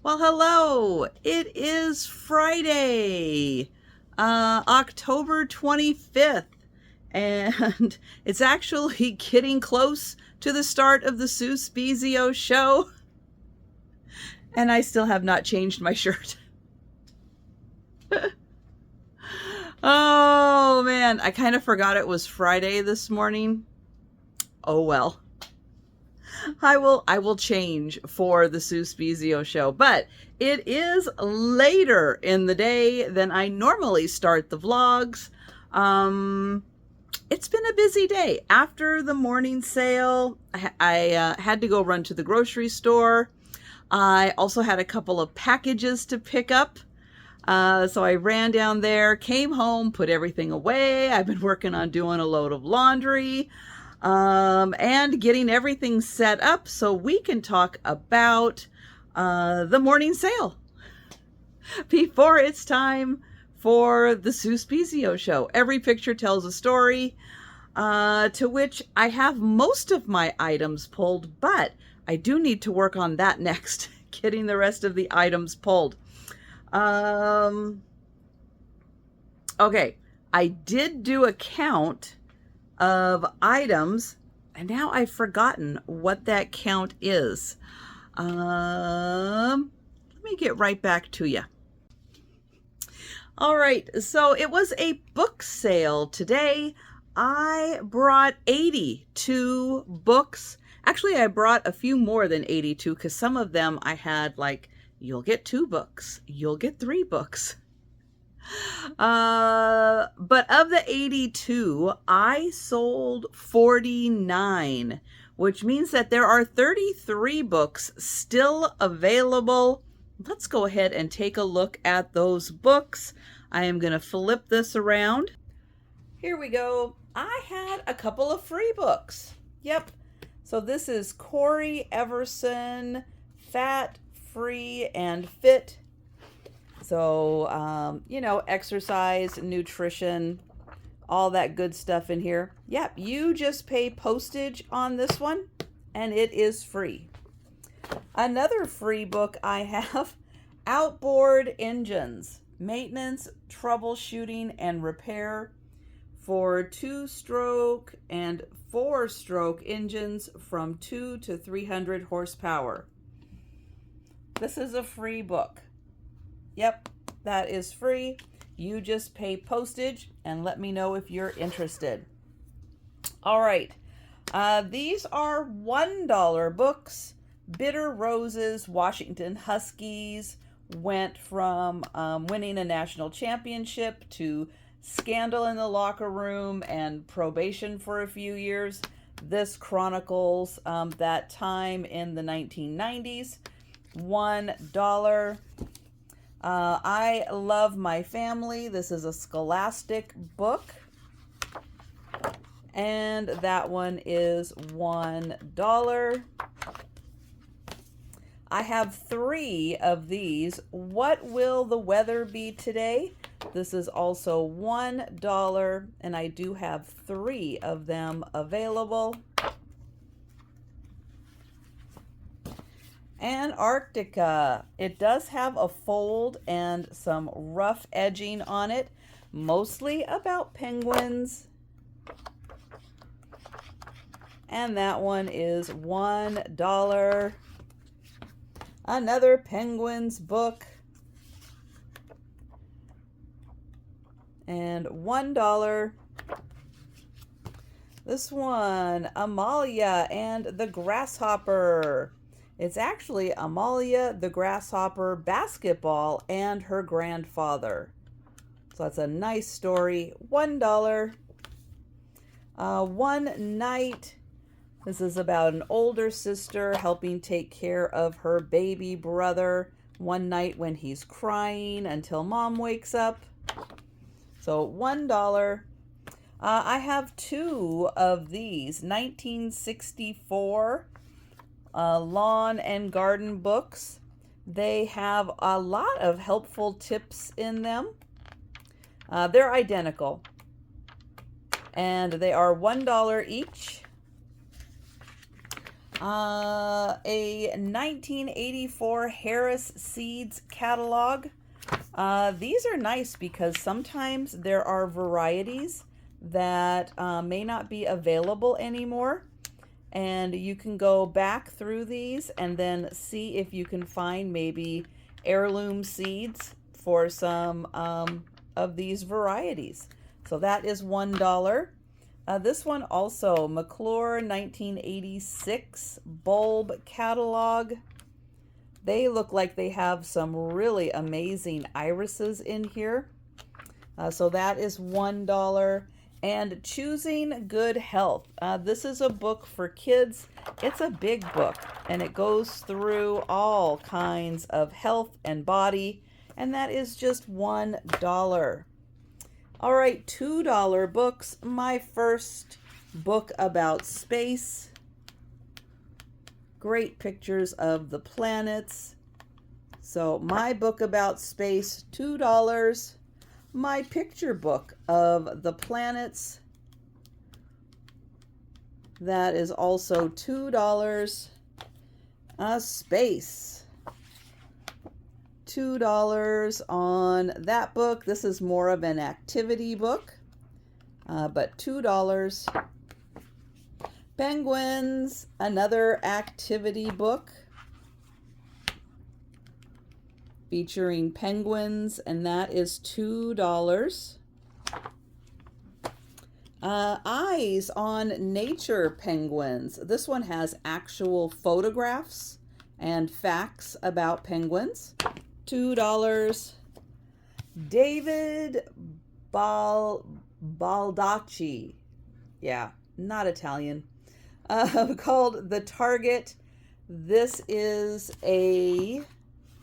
Well, hello. It is Friday, October 25th, and it's actually getting close to the start of the Sue Spezio show, and I still have not changed my shirt. Oh man, I kind of forgot it was Friday this morning. Oh well. I will change for the Sue Spezio show, but it is later in the day than I normally start the vlogs. It's been a busy day. After the morning sale, I had to go run to the grocery store. I also had a couple of packages to pick up. So I ran down there, came home, put everything away. I've been working on doing a load of laundry. And getting everything set up so we can talk about the morning sale before it's time for the Sue Spezio show. Every picture tells a story, to which I have most of my items pulled, but I do need to work on that next, getting the rest of the items pulled. Okay, I did do a count of items, and now I've forgotten what that count is. Let me get right back to you. All right, so it was a book sale today. I brought 82 books. Actually, I brought a few more than 82 because some of them I had like, you'll get 2 books, you'll get 3 books. But of the 82, I sold 49, which means that there are 33 books still available. Let's go ahead and take a look at those books. I am going to flip this around. Here we go. I had a couple of free books. Yep. So this is Corey Everson, Fat, Free, and Fit. So, exercise, nutrition, all that good stuff in here. Yep, you just pay postage on this one, and it is free. Another free book I have, Outboard Engines, Maintenance, Troubleshooting, and Repair for 2-stroke and 4-stroke engines from 2 to 300 horsepower. This is a free book. Yep, that is free. You just pay postage and let me know if you're interested. All right, these are $1 books. Bitter Roses, Washington Huskies went from winning a national championship to scandal in the locker room and probation for a few years. This chronicles that time in the 1990s. $1. I Love My Family. This is a Scholastic book. And that one is $1. I have 3 of these. What Will the Weather Be Today? This is also $1, and I do have 3 of them available. Antarctica. It does have a fold and some rough edging on it, mostly about penguins. And that one is $1. Another penguins book. And $1. This one, Amalia and the Grasshopper. It's actually Amalia the Grasshopper Basketball and her grandfather. So that's a nice story. $1. One Night. This is about an older sister helping take care of her baby brother one night when he's crying until mom wakes up. So $1. I have 2 of these 1964 lawn and garden books. They have a lot of helpful tips in them. They're identical, and they are $1 each. A 1984 Harris Seeds catalog. These are nice because sometimes there are varieties that may not be available anymore. And you can go back through these and then see if you can find maybe heirloom seeds for some of these varieties. So that is $1. This one also, McClure 1986 bulb catalog. They look like they have some really amazing irises in here. So that is $1. And Choosing Good Health. This is a book for kids. It's a big book, and it goes through all kinds of health and body, and that is just $1. All right, $2 books. My first book about space. Great pictures of the planets. So my book about space, $2. My picture book of the planets, that is also $2. Space, $2 on that book. This is more of an activity book, but $2. Penguins, another activity book featuring penguins, and that is $2. Eyes on Nature penguins. This one has actual photographs and facts about penguins. $2. David Baldacci. Yeah, not Italian. Called The Target. This is a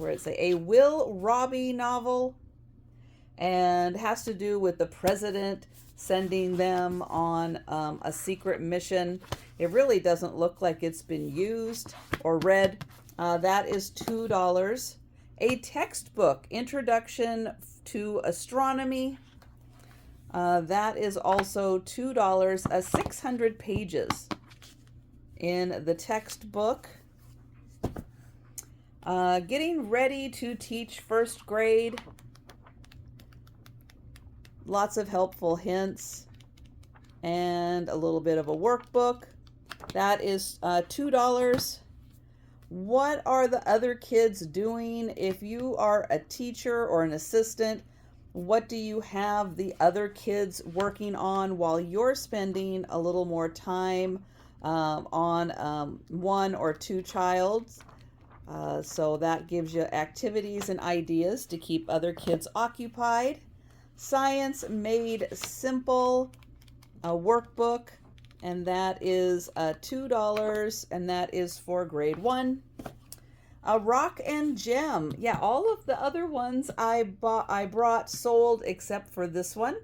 Will Robbie novel, and has to do with the president sending them on a secret mission. It really doesn't look like it's been used or read. That is $2. A textbook, Introduction to Astronomy. That is also $2. 600 pages in the textbook. Getting ready to teach first grade. Lots of helpful hints and a little bit of a workbook. That is $2. What are the other kids doing? If you are a teacher or an assistant, what do you have the other kids working on while you're spending a little more time on one or two childs? So that gives you activities and ideas to keep other kids occupied. Science Made Simple, a workbook, and that is $2, and that is for grade 1. Rock and Gem. Yeah, all of the other ones I brought sold except for this one.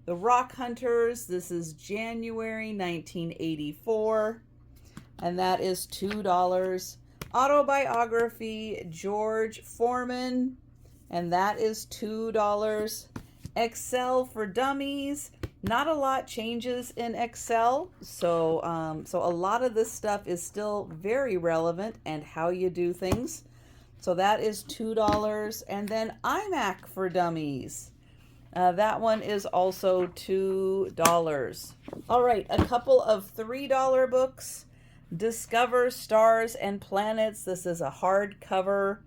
The Rock Hunters. This is January 1984, and that is $2. Autobiography, George Foreman, and that is $2. Excel for Dummies. Not a lot changes in Excel, so a lot of this stuff is still very relevant and how you do things. So that is $2. And then iMac for Dummies. That one is also $2. All right, a couple of $3 books. Discover Stars and Planets. This is a hardcover,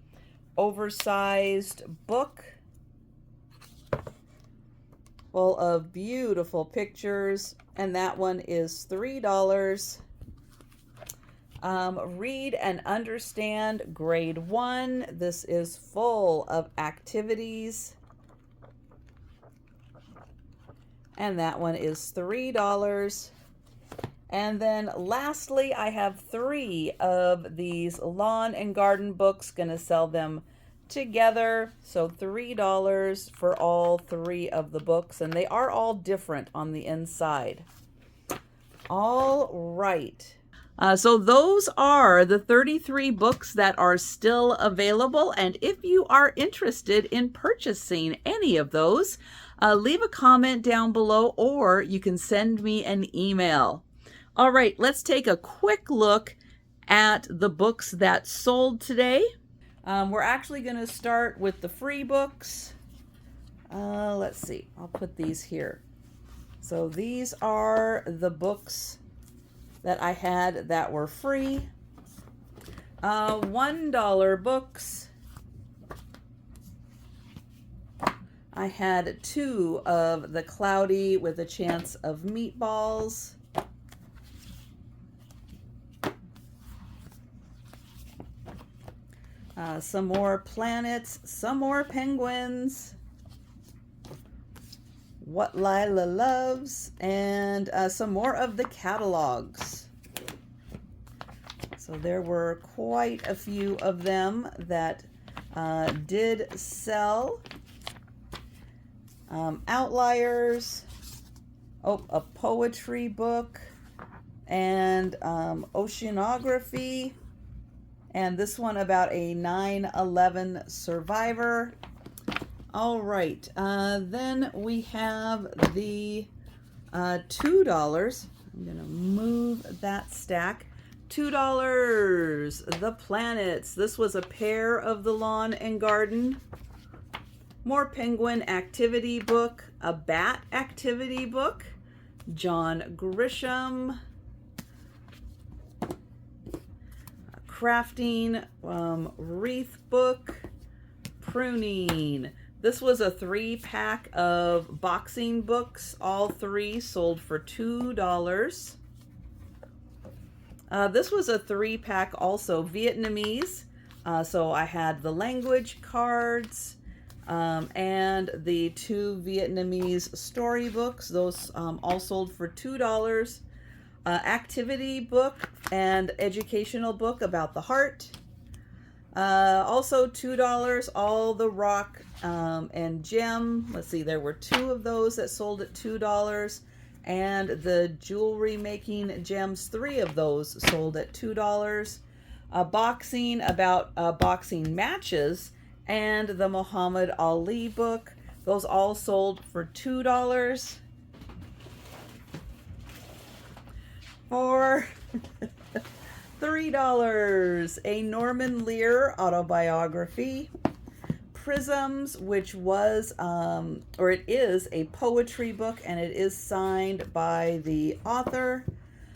oversized book full of beautiful pictures, and that one is $3. Read and Understand grade 1. This is full of activities, and that one is $3. And then lastly, I have 3 of these lawn and garden books. Gonna sell them together, so $3 for all 3 of the books, and they are all different on the inside. All right. So those are the 33 books that are still available, and if you are interested in purchasing any of those, leave a comment down below, or you can send me an email. All right, let's take a quick look at the books that sold today. We're actually going to start with the free books. Let's see, I'll put these here. So these are the books that I had that were free. $1 books. I had 2 of the Cloudy with a Chance of Meatballs. Some more planets, some more penguins. What Lila Loves, and some more of the catalogs. So there were quite a few of them that did sell. Outliers, a poetry book, and oceanography, and this one about a 9/11 survivor. All right, then we have the $2. I'm gonna move that stack. $2, the planets. This was a pair of the lawn and garden. More penguin activity book, a bat activity book, John Grisham, crafting wreath book, pruning. This was a 3-pack of boxing books. All 3 sold for $2. This was a 3-pack also, Vietnamese. So I had the language cards and the 2 Vietnamese storybooks. Those all sold for $2. Activity book and educational book about the heart. Also $2, all the rock and gem. Let's see, there were 2 of those that sold at $2. And the jewelry making gems, 3 of those sold at $2. Boxing, about boxing matches, and the Muhammad Ali book. Those all sold for $2. For $3, a Norman Lear autobiography. Prisms, which was, or it is a poetry book, and it is signed by the author.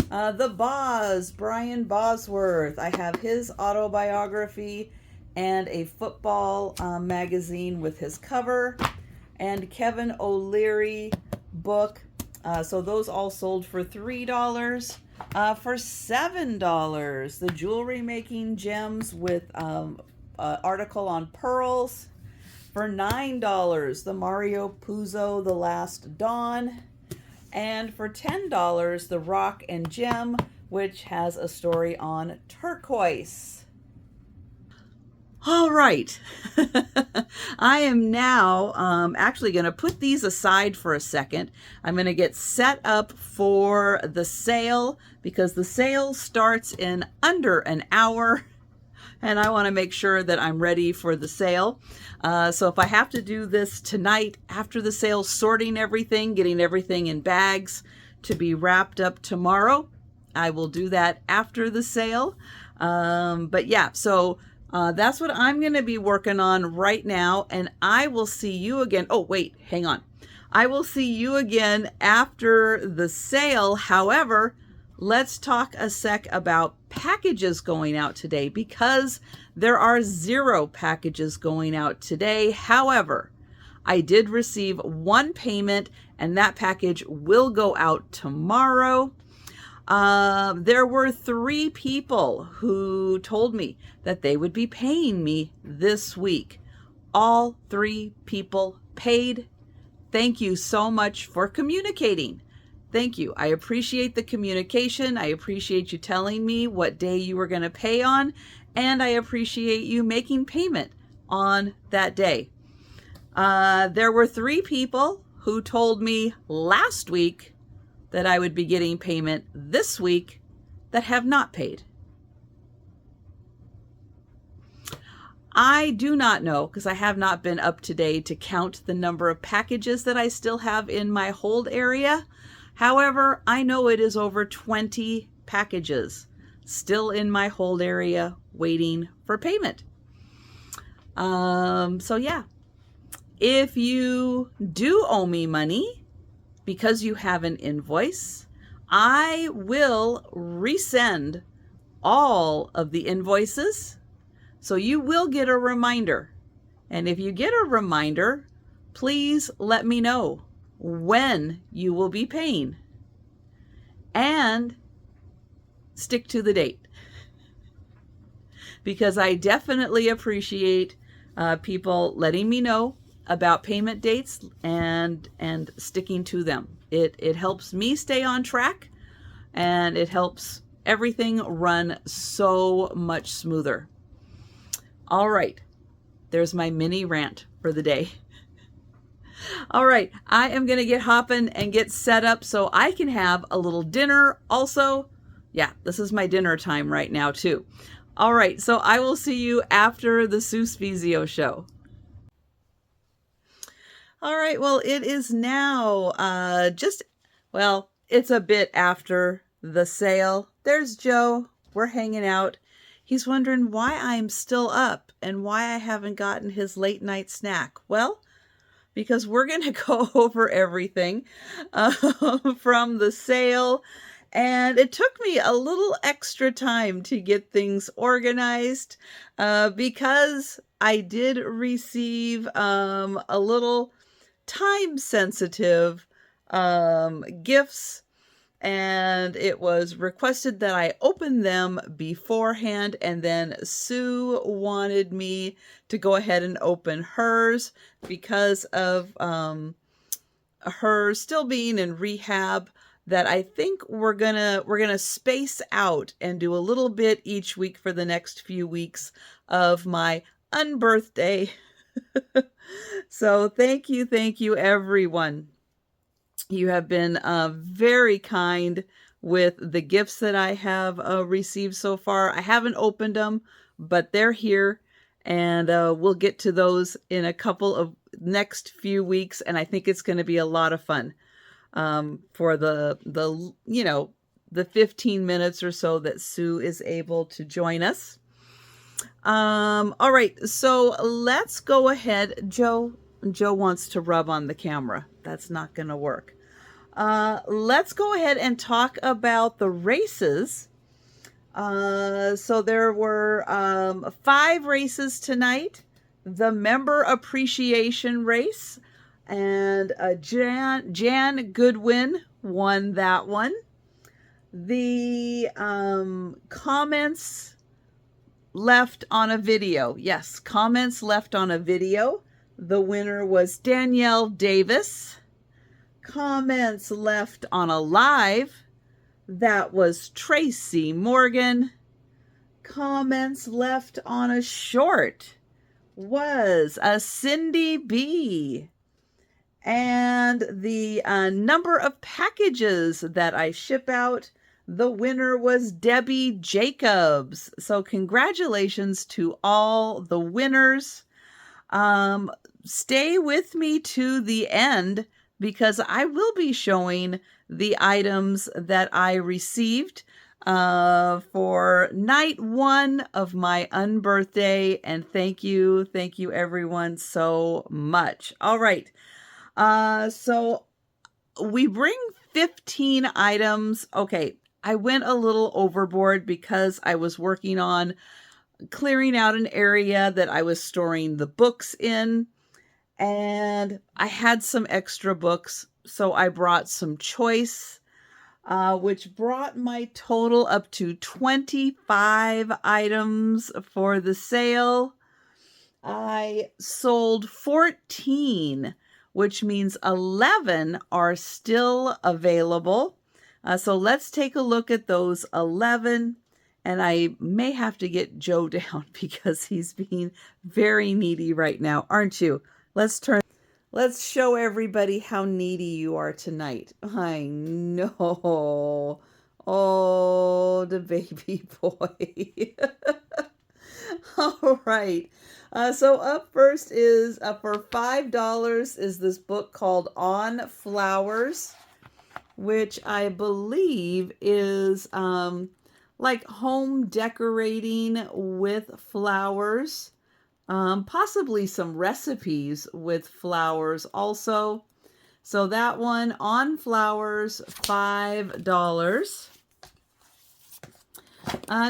The Boz, Brian Bosworth. I have his autobiography and a football magazine with his cover. And Kevin O'Leary book. So those all sold for $3. For $7, the jewelry making gems with article on pearls. For $9, the Mario Puzo The Last Dawn. And for $10, the Rock and Gem, which has a story on turquoise. All right. I am now actually going to put these aside for a second. I'm going to get set up for the sale because the sale starts in under an hour. And I want to make sure that I'm ready for the sale. So if I have to do this tonight after the sale, sorting everything, getting everything in bags to be wrapped up tomorrow, I will do that after the sale. But yeah, so that's what I'm going to be working on right now. And I will see you again. Oh, wait, hang on. I will see you again after the sale. However, let's talk a sec about packages going out today because there are 0 packages going out today. However, I did receive 1 payment and that package will go out tomorrow. There were 3 people who told me that they would be paying me this week. All 3 people paid. Thank you so much for communicating. Thank you. I appreciate the communication. I appreciate you telling me what day you were going to pay on, and I appreciate you making payment on that day. There were 3 people who told me last week that I would be getting payment this week that have not paid. I do not know, because I have not been up to date to count the number of packages that I still have in my hold area. However, I know it is over 20 packages. still in my hold area waiting for payment. So yeah, if you do owe me money because you have an invoice, I will resend all of the invoices. So you will get a reminder. And if you get a reminder, please let me know when you will be paying and stick to the date, because I definitely appreciate people letting me know about payment dates and sticking to them. It helps me stay on track, and it helps everything run so much smoother. All right, there's my mini rant for the day. All right, I am going to get hopping and get set up so I can have a little dinner also. Yeah, this is my dinner time right now too. All right, so I will see you after the Sue Spezio show. All right, well, it is now it's a bit after the sale. There's Joe. We're hanging out. He's wondering why I'm still up and why I haven't gotten his late night snack. Well, because we're going to go over everything from the sale. And it took me a little extra time to get things organized because I did receive a little time-sensitive gifts, and it was requested that I open them beforehand, and then Sue wanted me to go ahead and open hers because of her still being in rehab, that I think we're gonna space out and do a little bit each week for the next few weeks of my unbirthday. So thank you everyone. You have been very kind with the gifts that I have received so far. I haven't opened them, but they're here, and we'll get to those in a couple of next few weeks, and I think it's going to be a lot of fun for the 15 minutes or so that Sue is able to join us. All right, so let's go ahead. Joe wants to rub on the camera. That's not going to work. Let's go ahead and talk about the races. So there were 5 races tonight. The member appreciation race, and Jan Goodwin won that one. The comments left on a video. Yes, comments left on a video. The winner was Danielle Davis. Comments left on a live. That was Tracy Morgan. Comments left on a short was a Cindy B. And the number of packages that I ship out, the winner was Debbie Jacobs. So congratulations to all the winners. Stay with me to the end, because I will be showing the items that I received for night 1 of my unbirthday. And thank you everyone so much. All right. So we bring 15 items. Okay, I went a little overboard because I was working on clearing out an area that I was storing the books in, and I had some extra books, so I brought some choice, which brought my total up to 25 items for the sale. I sold 14, which means 11 are still available. So let's take a look at those 11. And I may have to get Joe down because he's being very needy right now, aren't you? Let's show everybody how needy you are tonight. I know. Oh, the baby boy. All right. So up first is, for $5, is this book called On Flowers, which I believe is like home decorating with flowers, possibly some recipes with flowers also. So that one on flowers, $5.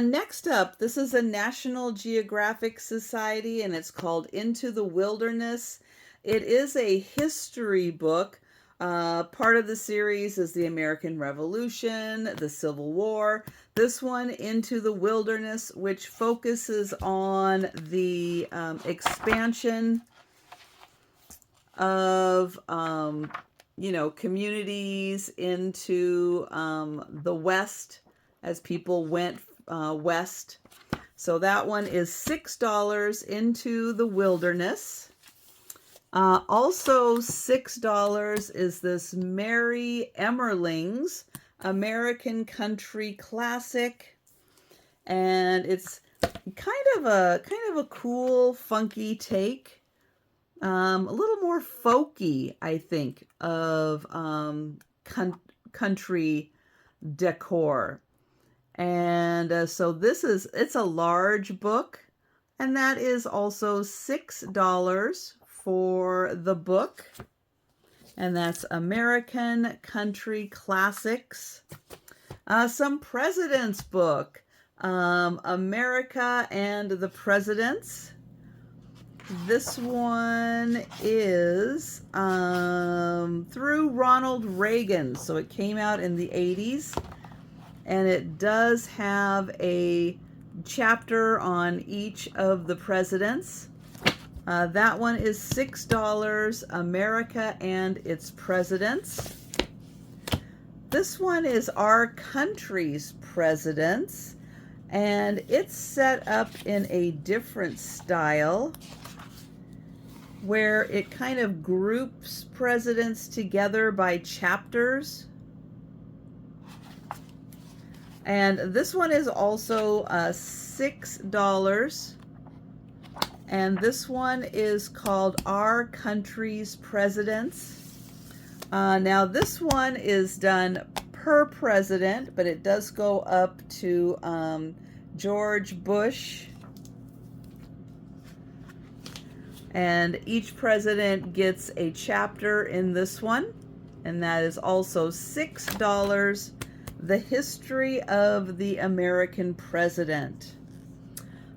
Next up, this is a National Geographic Society, and it's called Into the Wilderness. It is a history book. Part of the series is the American Revolution, the Civil War. This one, Into the Wilderness, which focuses on the expansion of, communities into the West as people went west. So that one is $6, Into the Wilderness. Also $6 is this Mary Emmerling's American Country Classic, and it's kind of a cool, funky take, a little more folky, I think, of country decor. And so it's a large book, and that is also $6 for the book, and that's American Country Classics. Some President's book, America and the Presidents. This one is through Ronald Reagan, so it came out in the 80s, and it does have a chapter on each of the presidents. That one is $6, America and its Presidents. This one is Our Country's Presidents, and it's set up in a different style where it kind of groups presidents together by chapters. And this one is also $6. And this one is called Our Country's Presidents. Now this one is done per president, but it does go up to George Bush. And each president gets a chapter in this one, and that is also $6. The History of the American President.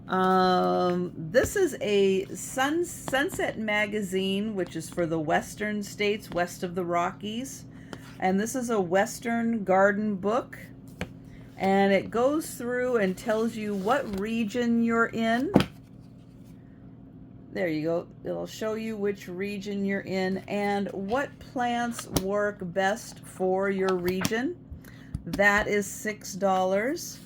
This is a Sunset magazine, which is for the western states west of the Rockies. And this is a Western garden book. And it goes through and tells you what region you're in. There you go. It'll show you which region you're in and what plants work best for your region. That is $6.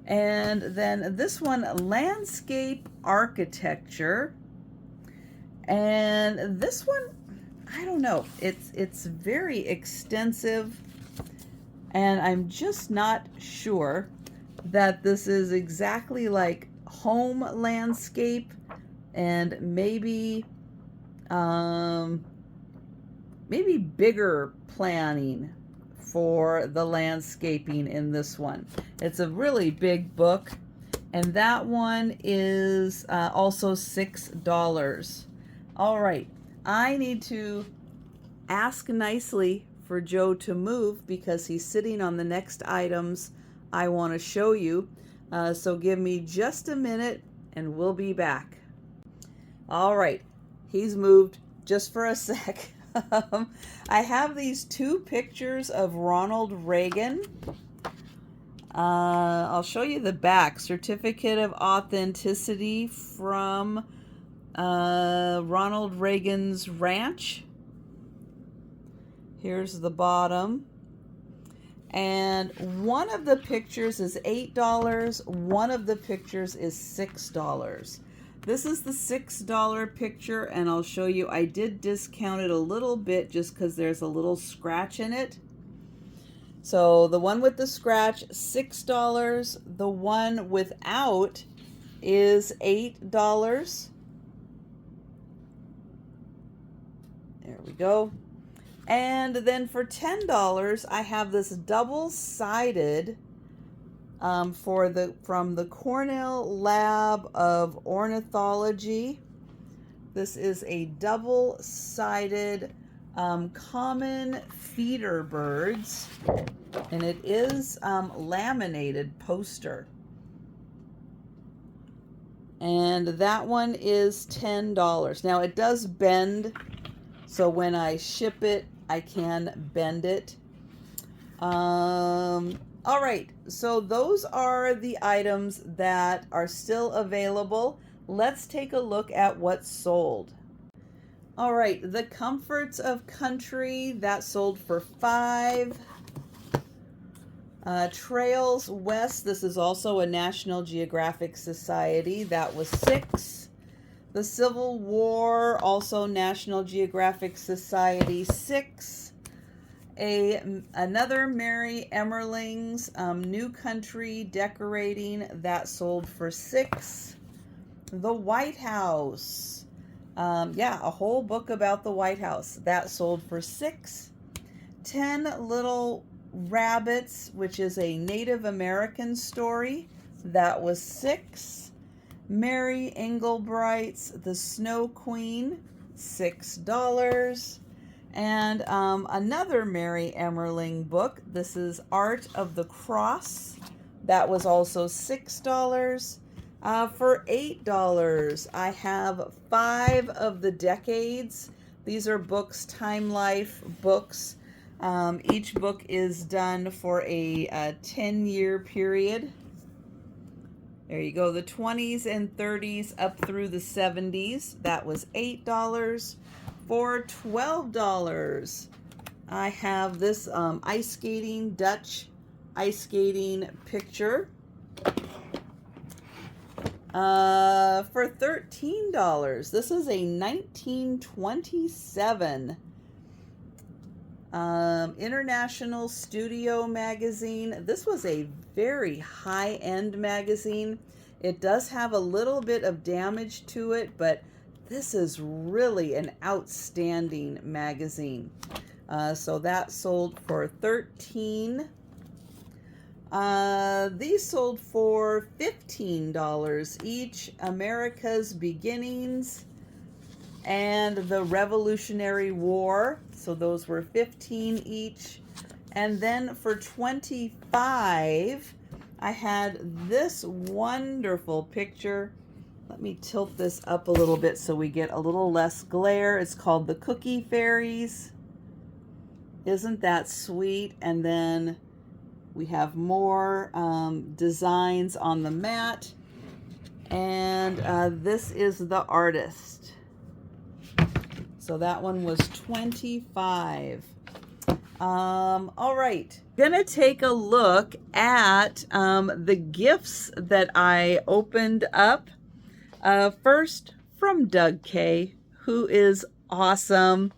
And then this one, Landscape Architecture. And this one, I don't know. It's very extensive, and I'm just not sure that this is exactly like home landscape, and maybe bigger planning for the landscaping in this one. It's a really big book, and that one is also $6. All right, I need to ask nicely for Joe to move because he's sitting on the next items I want to show you. So give me just a minute and we'll be back. All right, he's moved just for a sec. I have these two pictures of Ronald Reagan. I'll show you the back. Certificate of Authenticity from Ronald Reagan's ranch. Here's the bottom. And one of the pictures is $8. One of the pictures is $6. This is the $6 picture, and I'll show you. I did discount it a little bit just because there's a little scratch in it. So the one with the scratch, $6. The one without is $8. There we go. And then for $10, I have this double-sided from the Cornell Lab of Ornithology. This is a double-sided common feeder birds, and it is laminated poster. And that one is $10. Now it does bend, so when I ship it, I can bend it. All right, so those are the items that are still available. Let's take a look at what's sold. All right, the Comforts of Country, that sold for $5. Trails West, this is also a National Geographic Society, that was $6. The Civil War, also National Geographic Society, $6. Another Mary Emmerling's New Country Decorating, that sold for $6. The White House, yeah, a whole book about the White House, that sold for $6. 10 Little Rabbits, which is a Native American story, that was $6. Mary Englebright's The Snow Queen, $6. And another Mary Emmerling book, this is Art of the Cross, that was also $6. For $8, I have 5 of the Decades. These are books, Time Life books. Each book is done for a 10-year period. There you go, the 20s and 30s up through the 70s. That was $8. For $12, I have this ice skating, Dutch ice skating picture. For $13, this is a 1927 International Studio magazine. This was a very high-end magazine. It does have a little bit of damage to it, but this is really an outstanding magazine. So that sold for $13. These sold for $15 each. America's Beginnings and the Revolutionary War. So those were $15 each. And then for $25, I had this wonderful picture. Let me tilt this up a little bit so we get a little less glare. It's called The Cookie Fairies. Isn't that sweet? And then we have more designs on the mat. And this is the artist. So that one was $25. All right. Gonna take a look at the gifts that I opened up. First, from Doug K., who is awesome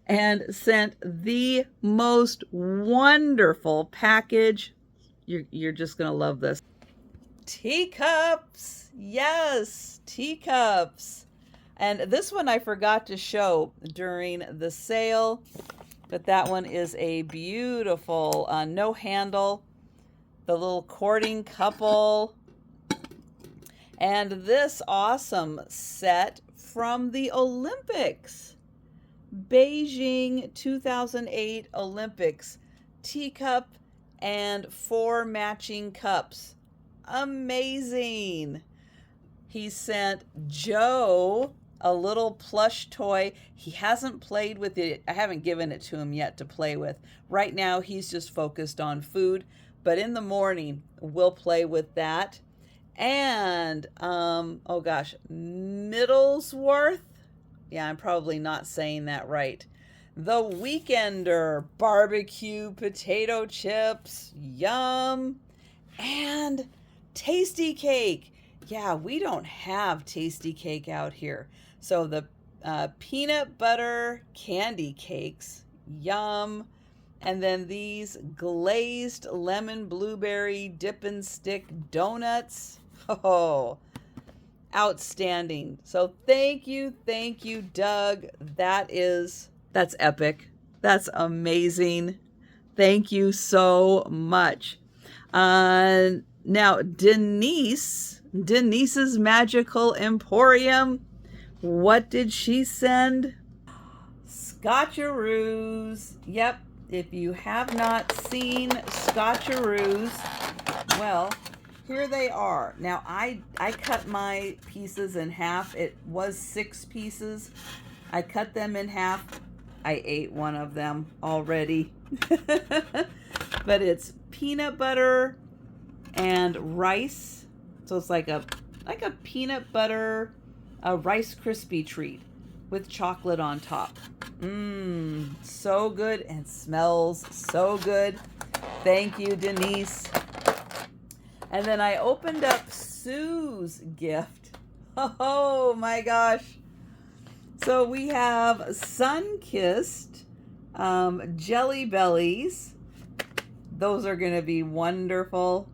and sent the most wonderful package. You're just going to love this. Teacups. Yes, teacups. And this one I forgot to show during the sale, but that one is a beautiful no handle. The little courting couple. And this awesome set from the Olympics. Beijing 2008 Olympics. Teacup and 4 matching cups. Amazing. He sent Joe a little plush toy. He hasn't played with it. I haven't given it to him yet to play with. Right now he's just focused on food. But in the morning we'll play with that. And, oh gosh, Middlesworth. Yeah, I'm probably not saying that right. The Weekender barbecue potato chips. Yum. And Tasty Cake. Yeah, we don't have Tasty Cake out here. So the peanut butter candy cakes. Yum. And then these glazed lemon blueberry dip and stick donuts. Oh, outstanding. So thank you, Doug. That's epic. That's amazing. Thank you so much. Now, Denise's Magical Emporium. What did she send? Scotcheroos. Yep. If you have not seen Scotcheroos, well, here they are. Now, I cut my pieces in half. It was 6 pieces. I cut them in half. I ate one of them already. But it's peanut butter and rice. So it's like a peanut butter, a Rice Krispie treat with chocolate on top. Mmm, so good and smells so good. Thank you, Denise. And then I opened up Sue's gift. Oh my gosh. So we have sun-kissed Jelly Bellies. Those are going to be wonderful.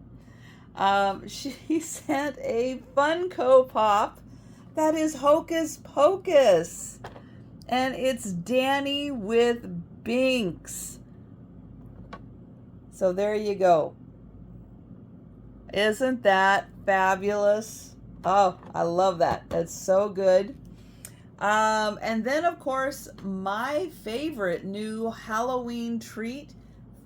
She sent a Funko Pop that is Hocus Pocus. And it's Danny with Binks. So there you go. Isn't that fabulous? Oh, I love that. That's so good. And then, of course, my favorite new Halloween treat.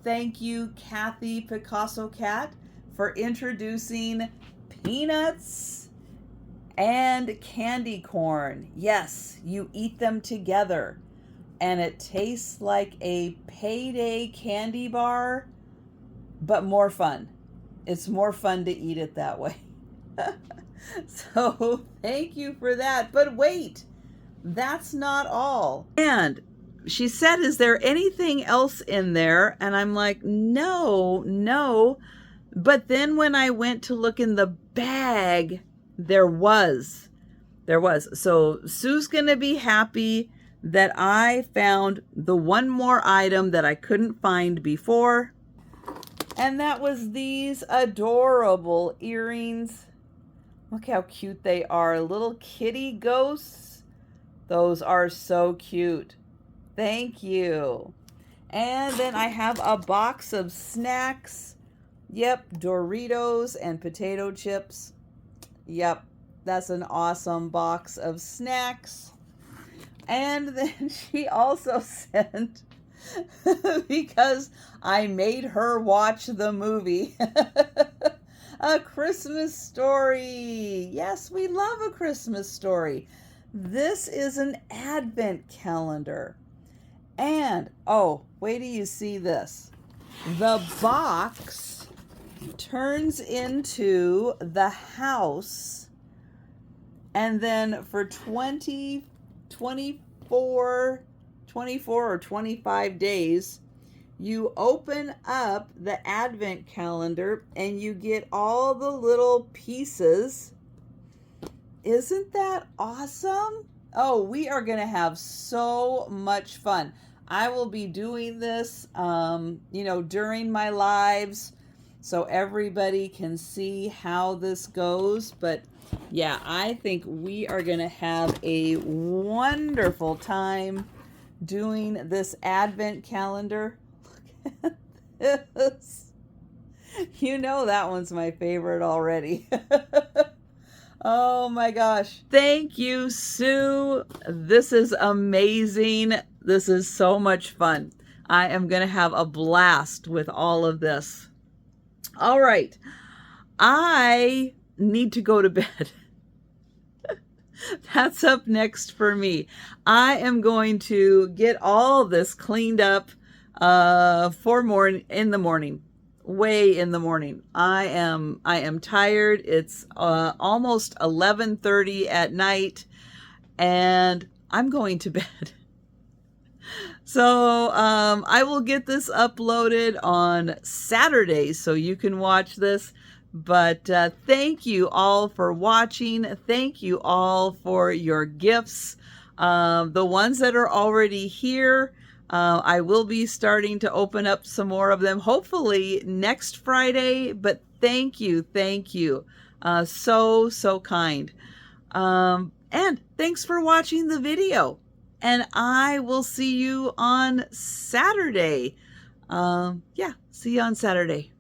Thank you, Kathy Picasso Cat, for introducing peanuts and candy corn. Yes, you eat them together, and it tastes like a payday candy bar, but more fun. It's more fun to eat it that way. So thank you for that. But wait, that's not all. And she said, is there anything else in there? And I'm like, no. But then when I went to look in the bag, there was. So Sue's going to be happy that I found the one more item that I couldn't find before. And that was these adorable earrings. Look how cute they are. Little kitty ghosts. Those are so cute. Thank you. And then I have a box of snacks. Yep, Doritos and potato chips. Yep, that's an awesome box of snacks. And then she also sent, because I made her watch the movie, A Christmas Story. Yes, we love A Christmas Story. This is an advent calendar. And, oh, wait till you see this. The box turns into the house. And then for 24 or 25 days, you open up the advent calendar and you get all the little pieces. Isn't that awesome? Oh, we are going to have so much fun. I will be doing this, during my lives so everybody can see how this goes. But yeah, I think we are going to have a wonderful time doing this advent calendar. Look at this. You know that one's my favorite already. Oh my gosh. Thank you, Sue. This is amazing. This is so much fun. I am going to have a blast with all of this. All right. I need to go to bed. That's up next for me. I am going to get all this cleaned up in the morning. Way in the morning. I am tired. It's almost 11:30 at night and I'm going to bed. So I will get this uploaded on Saturday so you can watch this. But thank you all for watching. Thank you all for your gifts. The ones that are already here, I will be starting to open up some more of them, hopefully next Friday. But thank you. So kind. And thanks for watching the video. And I will see you on Saturday. See you on Saturday.